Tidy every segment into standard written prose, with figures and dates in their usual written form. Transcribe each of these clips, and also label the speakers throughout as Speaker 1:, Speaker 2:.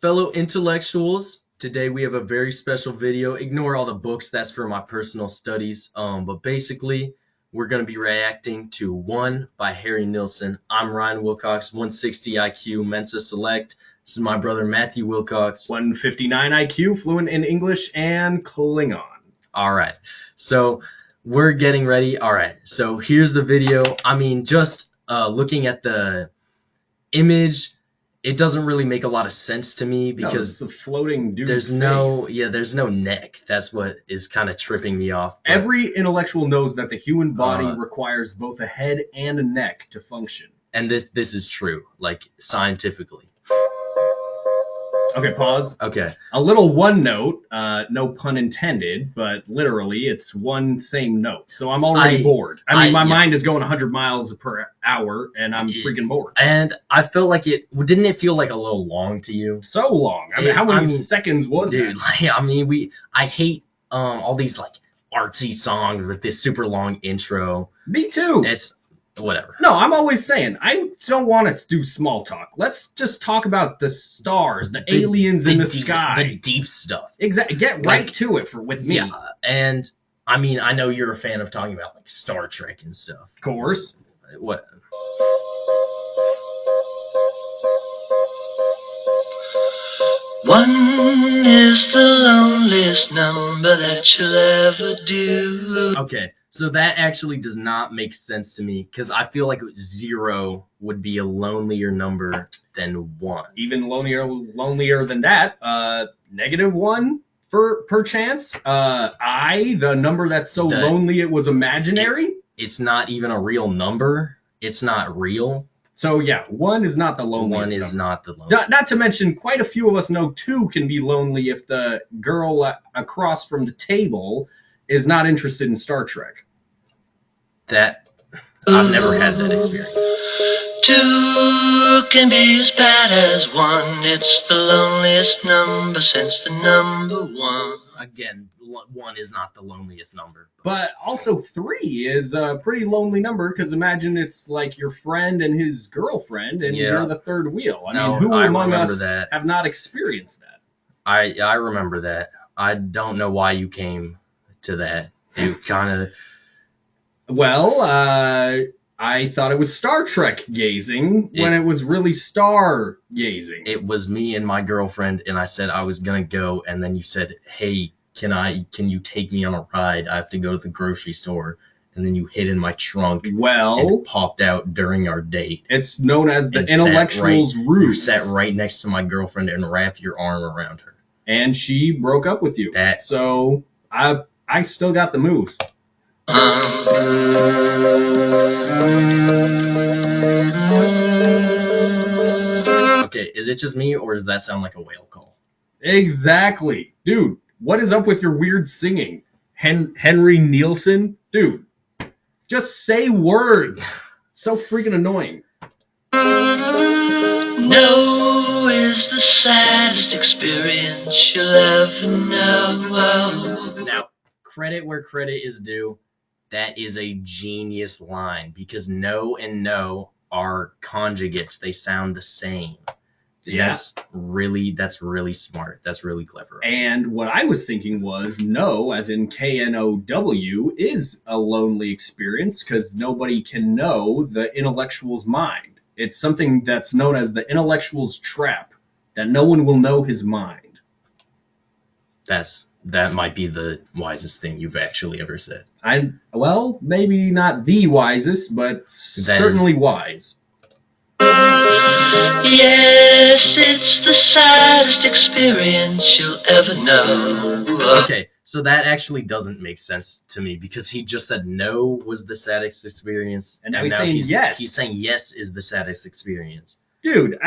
Speaker 1: fellow intellectuals. Today we have a very special video. Ignore all the books, that's for my personal studies. But basically, we're going to be reacting to One by Harry Nilsson. I'm Ryan Wilcox, 160 IQ, Mensa Select. This is my brother Matthew Wilcox.
Speaker 2: 159 IQ, fluent in English and Klingon.
Speaker 1: Alright, so we're getting ready. Alright, so here's the video. I mean, just looking at the image, it doesn't really make a lot of sense to me because
Speaker 2: it's a floating dude's
Speaker 1: there's no neck. That's what is kind of tripping me off. But
Speaker 2: every intellectual knows that the human body requires both a head and a neck to function.
Speaker 1: And this is true, like scientifically.
Speaker 2: Okay, pause.
Speaker 1: Okay.
Speaker 2: A little one note, no pun intended, but literally it's one same note. So I'm already bored. I mean, my mind is going 100 miles per hour, and I'm freaking bored.
Speaker 1: And I felt like didn't it feel like a little long to you?
Speaker 2: So long. I mean, how many seconds was
Speaker 1: it? Dude,
Speaker 2: that?
Speaker 1: I hate all these like artsy songs with this super long intro.
Speaker 2: Me too.
Speaker 1: It's whatever.
Speaker 2: No, I'm always saying, I don't want to do small talk. Let's just talk about the stars, the aliens in the sky.
Speaker 1: The deep stuff.
Speaker 2: Exactly. Get right to it with me.
Speaker 1: Yeah, and I mean, I know you're a fan of talking about like Star Trek and stuff.
Speaker 2: Of course.
Speaker 1: What?
Speaker 3: One is the loneliest number that you'll ever do.
Speaker 1: Okay. So that actually does not make sense to me, because I feel like 0 would be a lonelier number than 1.
Speaker 2: Even lonelier than that. -1 per chance. The number that's so lonely it was imaginary.
Speaker 1: It's not even a real number. It's not real.
Speaker 2: So yeah, 1 is not the loneliest.
Speaker 1: 1 is not the loneliest.
Speaker 2: Not to mention, quite a few of us know 2 can be lonely if the girl across from the table is not interested in Star Trek.
Speaker 1: I've never had that experience.
Speaker 3: 2 can be as bad as 1. It's the loneliest number since the number 1.
Speaker 1: Again, 1 is not the loneliest number.
Speaker 2: But also 3 is a pretty lonely number, because imagine it's like your friend and his girlfriend, and you're the third wheel. I mean, who among us have not experienced that?
Speaker 1: I remember that. I don't know why you came to that. You kind of...
Speaker 2: Well, I thought it was Star Trek gazing when it was really star gazing.
Speaker 1: It was me and my girlfriend, and I said I was gonna go, and then you said, "Hey, can you take me on a ride? I have to go to the grocery store." And then you hid in my trunk.
Speaker 2: Well,
Speaker 1: and it popped out during our date.
Speaker 2: It's known as the intellectual's ruse.
Speaker 1: You sat right next to my girlfriend and wrapped your arm around her.
Speaker 2: And she broke up with you. So I still got the moves.
Speaker 1: Okay, is it just me, or does that sound like a whale call?
Speaker 2: Exactly. Dude, what is up with your weird singing? Henry Nilsson? Dude, just say words. So freaking annoying.
Speaker 3: No is the saddest experience you'll ever know.
Speaker 1: Now, credit where credit is due. That is a genius line, because no and no are conjugates. They sound the same.
Speaker 2: Yeah.
Speaker 1: That's really smart. That's really clever.
Speaker 2: And what I was thinking was no, as in KNOW, is a lonely experience, because nobody can know the intellectual's mind. It's something that's known as the intellectual's trap, that no one will know his mind.
Speaker 1: That might be the wisest thing you've actually ever said.
Speaker 2: Well, maybe not the wisest, but certainly wise.
Speaker 3: Yes, it's the saddest experience you'll ever know.
Speaker 1: Okay, so that actually doesn't make sense to me, because he just said no was the saddest experience,
Speaker 2: and now he's saying yes.
Speaker 1: He's saying yes is the saddest experience.
Speaker 2: Dude,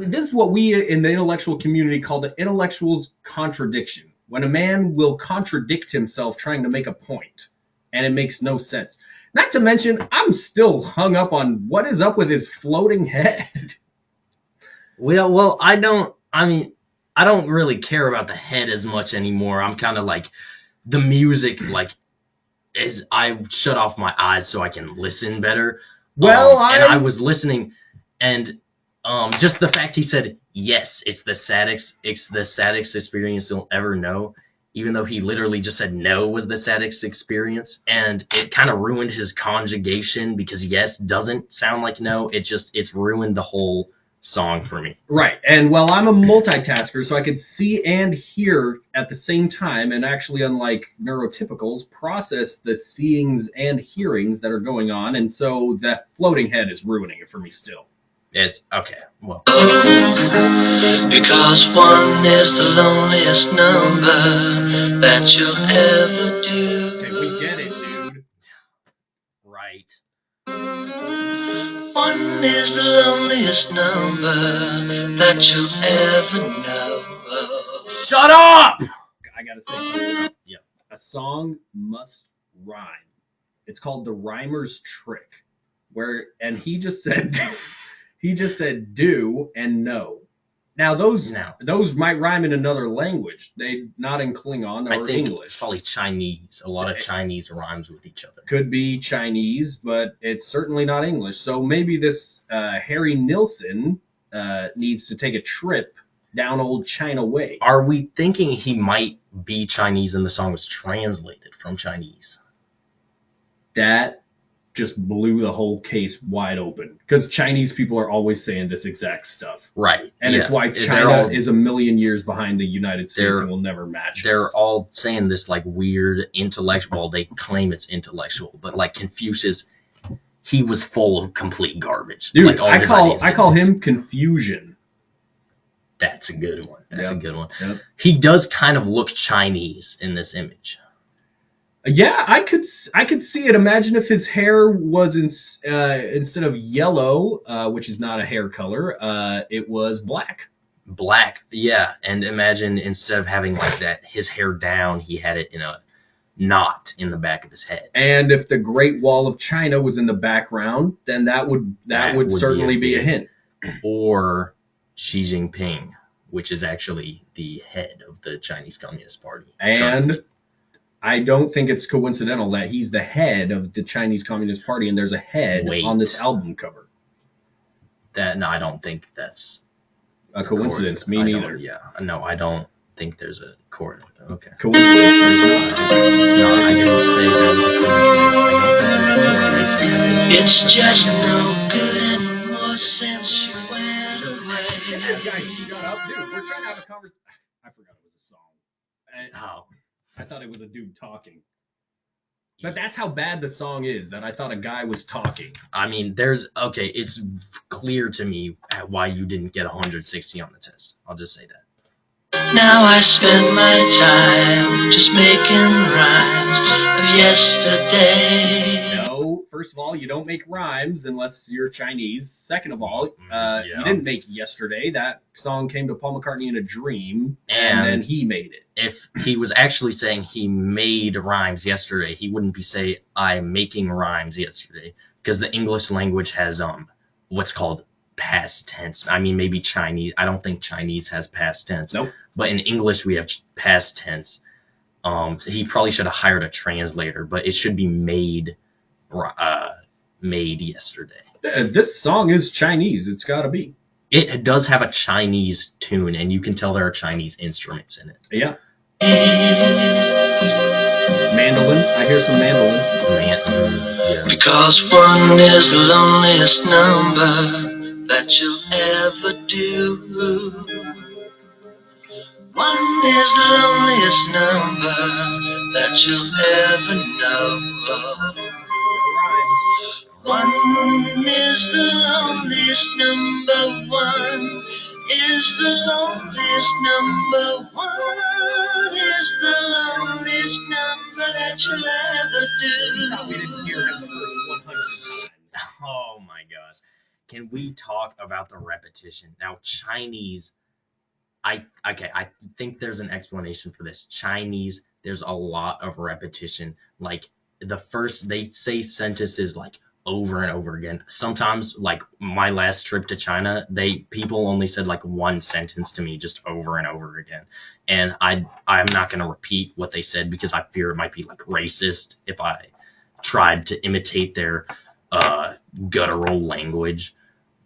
Speaker 2: this is what we in the intellectual community call the intellectual's contradiction. When a man will contradict himself trying to make a point, and it makes no sense. Not to mention, I'm still hung up on what is up with his floating head.
Speaker 1: Well, I don't really care about the head as much anymore. I'm kind of like, the music, like, I shut off my eyes so I can listen better.
Speaker 2: Well,
Speaker 1: and I was listening, and just the fact he said yes, it's the saddest experience you'll ever know. Even though he literally just said no was the saddest experience, and it kind of ruined his conjugation because yes doesn't sound like no. It's ruined the whole song for me.
Speaker 2: Right. And well, I'm a multitasker, so I could see and hear at the same time, and actually, unlike neurotypicals, process the seeings and hearings that are going on, and so that floating head is ruining it for me still.
Speaker 1: It's okay. Well,
Speaker 3: because one is the loneliest number that you'll ever do.
Speaker 2: Okay, we get it, dude.
Speaker 1: right.
Speaker 3: One is the loneliest number that you'll ever know.
Speaker 1: Shut up!
Speaker 2: I gotta say something.
Speaker 1: Yeah.
Speaker 2: A song must rhyme. It's called the rhymer's trick. And he just said do and no. Now those might rhyme in another language. They not in Klingon or
Speaker 1: I think
Speaker 2: English.
Speaker 1: Probably Chinese. A lot of Chinese rhymes with each other.
Speaker 2: Could be Chinese, but it's certainly not English. So maybe this Harry Nilsson needs to take a trip down old China way.
Speaker 1: Are we thinking he might be Chinese and the song was translated from Chinese?
Speaker 2: That just blew the whole case wide open. Because Chinese people are always saying this exact stuff.
Speaker 1: Right.
Speaker 2: And it's why China is a million years behind the United States and will never match us.
Speaker 1: They're all saying this like weird intellectual. They claim it's intellectual, but like Confucius, he was full of complete garbage.
Speaker 2: Dude,
Speaker 1: like,
Speaker 2: I call him Confusion.
Speaker 1: That's a good one. That's a good one.
Speaker 2: Yep.
Speaker 1: He does kind of look Chinese in this image.
Speaker 2: Yeah, I could see it. Imagine if his hair was instead of yellow, which is not a hair color, it was black.
Speaker 1: Black, yeah. And imagine instead of having like that, his hair down, he had it in a knot in the back of his head.
Speaker 2: And if the Great Wall of China was in the background, then that would certainly be a hint.
Speaker 1: Or Xi Jinping, which is actually the head of the Chinese Communist Party.
Speaker 2: And I don't think it's coincidental that he's the head of the Chinese Communist Party and there's a head on this album cover.
Speaker 1: No, I don't think that's
Speaker 2: a coincidence. Me neither.
Speaker 1: Yeah, no, I don't think there's a coincidence. Okay.
Speaker 2: Coincidence.
Speaker 1: It's not. I didn't say there was a coincidence. I don't think there's a correlation.
Speaker 3: It's just no good anymore since you went away.
Speaker 2: Guys, shut up, dude. We're trying to have a conversation. I forgot it was a song. I thought it was a dude talking. But that's how bad the song is, that I thought a guy was talking.
Speaker 1: I mean, it's clear to me why you didn't get 160 on the test. I'll just say that.
Speaker 3: Now I spend my time just making rhymes of yesterday.
Speaker 2: No, first of all, you don't make rhymes unless you're Chinese. Second of all, you didn't make Yesterday. That song came to Paul McCartney in a dream, and then he made it.
Speaker 1: If he was actually saying he made rhymes yesterday, he wouldn't be saying I'm making rhymes yesterday, because the English language has what's called past tense. I mean, maybe Chinese. I don't think Chinese has past tense.
Speaker 2: Nope.
Speaker 1: But in English we have past tense. He probably should have hired a translator, but it should be made yesterday.
Speaker 2: This song is Chinese. It's got to be.
Speaker 1: It does have a Chinese tune, and you can tell there are Chinese instruments in it.
Speaker 2: Yeah. Mandolin. I hear some mandolin.
Speaker 1: Yeah.
Speaker 3: Because one is the loneliest number that you'll ever do. One is the loneliest number that you'll ever know. One is the loneliest number. One is the loneliest number. One is the loneliest number that you'll ever do.
Speaker 2: We didn't hear it the first 100 times.
Speaker 1: Oh my gosh. Can we talk about the repetition? Now, Chinese, I think there's an explanation for this. Chinese, there's a lot of repetition. Like, they say sentences like over and over again. Sometimes, like my last trip to China, people only said like one sentence to me just over and over again. And I'm not going to repeat what they said because I fear it might be like racist if I tried to imitate their guttural language.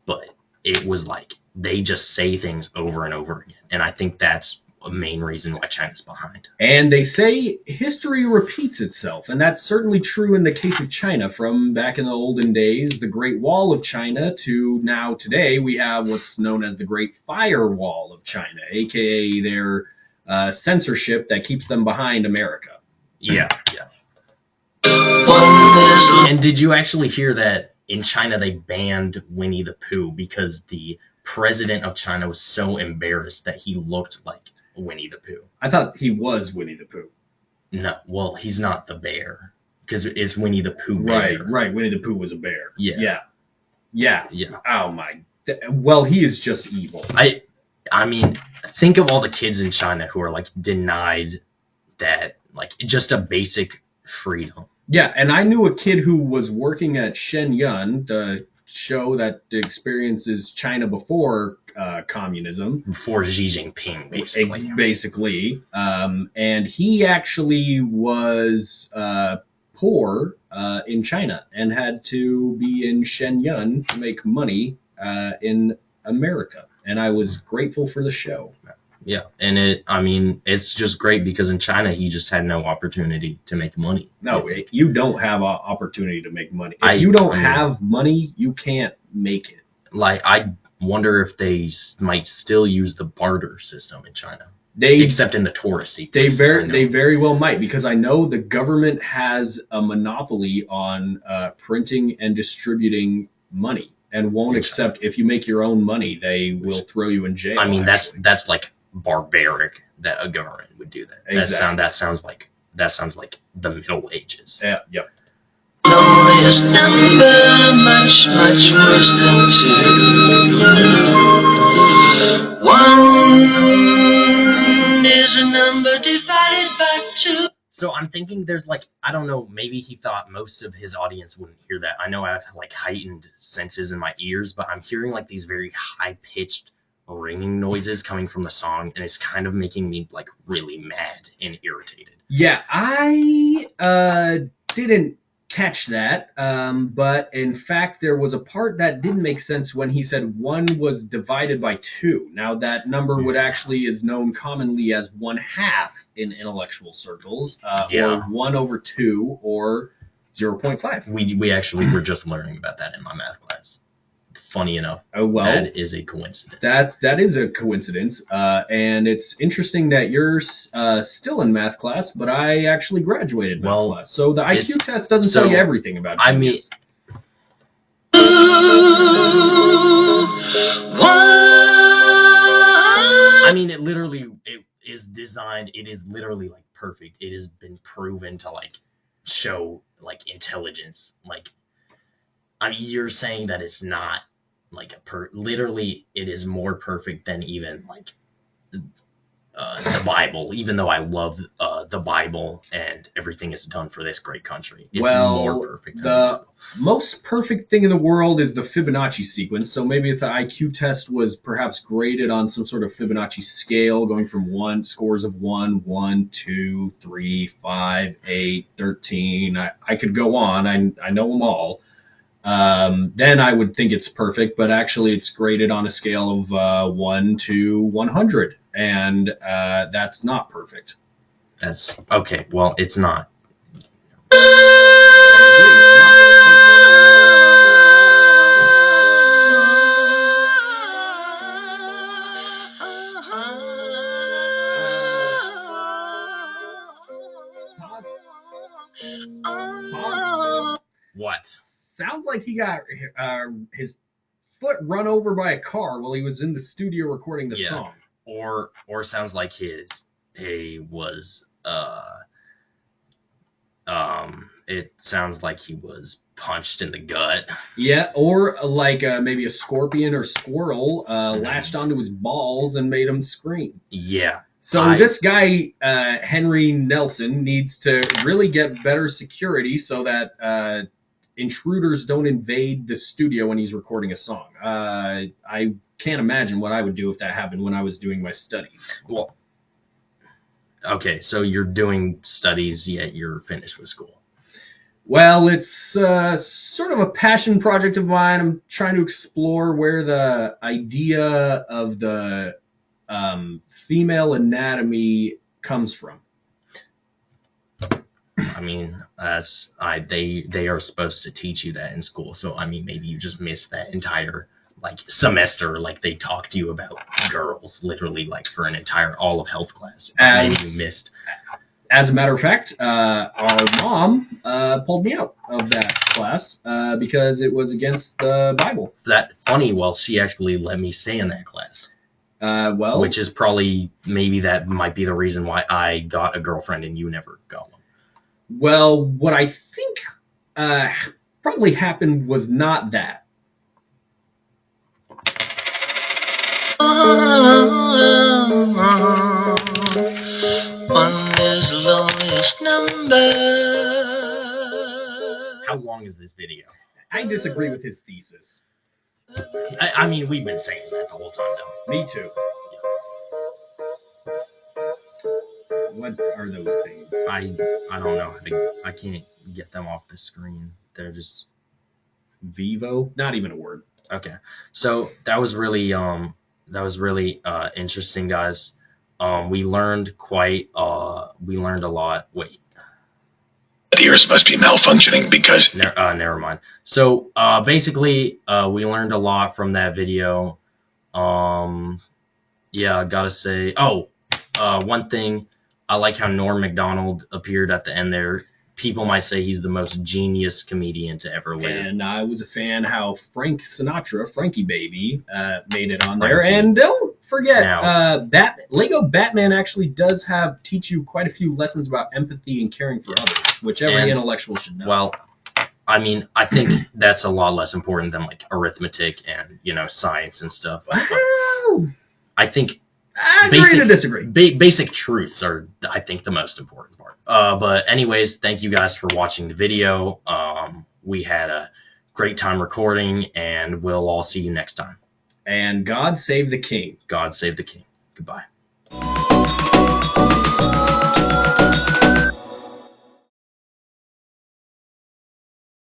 Speaker 1: But it was like they just say things over and over again. And I think that's a main reason why China's behind.
Speaker 2: And they say history repeats itself, and that's certainly true in the case of China. From back in the olden days, the Great Wall of China, to now today, we have what's known as the Great Firewall of China, aka their censorship that keeps them behind America.
Speaker 1: Yeah, yeah. And did you actually hear that in China they banned Winnie the Pooh because the president of China was so embarrassed that he looked like Winnie the Pooh?
Speaker 2: I thought he was Winnie the Pooh.
Speaker 1: No, well, he's not the bear, because it's Winnie the Pooh bear.
Speaker 2: Right. Winnie the Pooh was a bear.
Speaker 1: Yeah.
Speaker 2: Oh my. Well, he is just evil.
Speaker 1: I mean, think of all the kids in China who are like denied that, like, just a basic freedom.
Speaker 2: Yeah, and I knew a kid who was working at Shenyun, the show that experiences China before communism.
Speaker 1: Before Xi Jinping,
Speaker 2: basically. And he actually was poor in China and had to be in Shenyun to make money in America. And I was grateful for the show.
Speaker 1: Yeah, and it's just great because in China he just had no opportunity to make money.
Speaker 2: No, you don't have an opportunity to make money. If you don't have money, you can't make it.
Speaker 1: Like, I wonder if they might still use the barter system in China. Except in the touristy places.
Speaker 2: They very well might, because I know the government has a monopoly on printing and distributing money, and won't accept, if you make your own money, they will throw you in jail.
Speaker 1: I mean, that's like barbaric that a government would do that.
Speaker 2: Exactly.
Speaker 1: That sounds like the Middle Ages.
Speaker 2: Yeah. Yep.
Speaker 3: Lowest number, much, much worse than two. One is a number divided by two.
Speaker 1: So I'm thinking there's like, I don't know, maybe he thought most of his audience wouldn't hear that. I know I have like heightened senses in my ears, but I'm hearing like these very high-pitched ringing noises coming from the song, and it's kind of making me like really mad and irritated.
Speaker 2: Yeah, I didn't catch that, but in fact there was a part that didn't make sense when he said one was divided by two. Now that number would actually is known commonly as 1/2 in intellectual circles, or 1/2, or 0.5.
Speaker 1: We actually were just learning about that in my math class. Funny enough, that is a coincidence.
Speaker 2: That is a coincidence, and it's interesting that you're still in math class, but I actually graduated math class. So the IQ test doesn't tell you everything about genius.
Speaker 1: I mean, it is designed. It is literally like perfect. It has been proven to like show like intelligence. Like, I mean, you're saying that it's not. Like literally, it is more perfect than even like the Bible. Even though I love the Bible and everything is done for this great country, it's more perfect.
Speaker 2: The most perfect thing in the world is the Fibonacci sequence. So maybe if the IQ test was perhaps graded on some sort of Fibonacci scale, going from scores of 1, 1, 2, 3, 5, 8, 13. I could go on. I know them all. Then I would think it's perfect, but actually it's graded on a scale of 1 to 100, and that's not perfect.
Speaker 1: That's okay. Well, it's not. What?
Speaker 2: Sounds like he got his foot run over by a car while he was in the studio recording the song.
Speaker 1: Or sounds like it sounds like he was punched in the gut.
Speaker 2: Yeah, or like maybe a scorpion or squirrel latched onto his balls and made him scream.
Speaker 1: Yeah.
Speaker 2: So this guy, Henry Nilsson, needs to really get better security so that intruders don't invade the studio when he's recording a song. I can't imagine what I would do if that happened when I was doing my studies.
Speaker 1: Well, okay, so you're doing studies, yet you're finished with school.
Speaker 2: Well, it's sort of a passion project of mine. I'm trying to explore where the idea of the female anatomy comes from.
Speaker 1: I mean, they are supposed to teach you that in school. So I mean, maybe you just missed that entire like semester. Like they talked to you about girls, literally, like for an entire all of health class. Maybe you missed.
Speaker 2: As a matter of fact, our mom pulled me out of that class because it was against the Bible.
Speaker 1: That funny. Well, she actually let me stay in that class.
Speaker 2: Well,
Speaker 1: which is probably maybe that might be the reason why I got a girlfriend and you never got one.
Speaker 2: Well, what I think probably happened was not that.
Speaker 3: One is the lowest number.
Speaker 1: How long is this video?
Speaker 2: I disagree with his thesis.
Speaker 1: I mean, we've been saying that the whole time, though.
Speaker 2: Me too. What are those things?
Speaker 1: I don't know. I can't get them off the screen. They're just
Speaker 2: Vivo? Not even a word.
Speaker 1: okay. So that was really interesting, guys. We learned a lot. Wait.
Speaker 4: The ears must be malfunctioning because...
Speaker 1: Never mind. So, basically, we learned a lot from that video. Yeah, I gotta say... one thing. I like how Norm Macdonald appeared at the end there. People might say he's the most genius comedian to ever live.
Speaker 2: And I was a fan how Frank Sinatra, Frankie Baby, made it on there. And don't forget, Lego Batman actually does teach you quite a few lessons about empathy and caring for others, which every intellectual should know.
Speaker 1: Well, I mean, I think that's a lot less important than like arithmetic and science and stuff.
Speaker 2: Wow.
Speaker 1: I think
Speaker 2: I agree to disagree.
Speaker 1: Basic truths are, I think, the most important part. But anyways, thank you guys for watching the video. We had a great time recording, and we'll all see you next time.
Speaker 2: And God save the king.
Speaker 1: God save the king. Goodbye.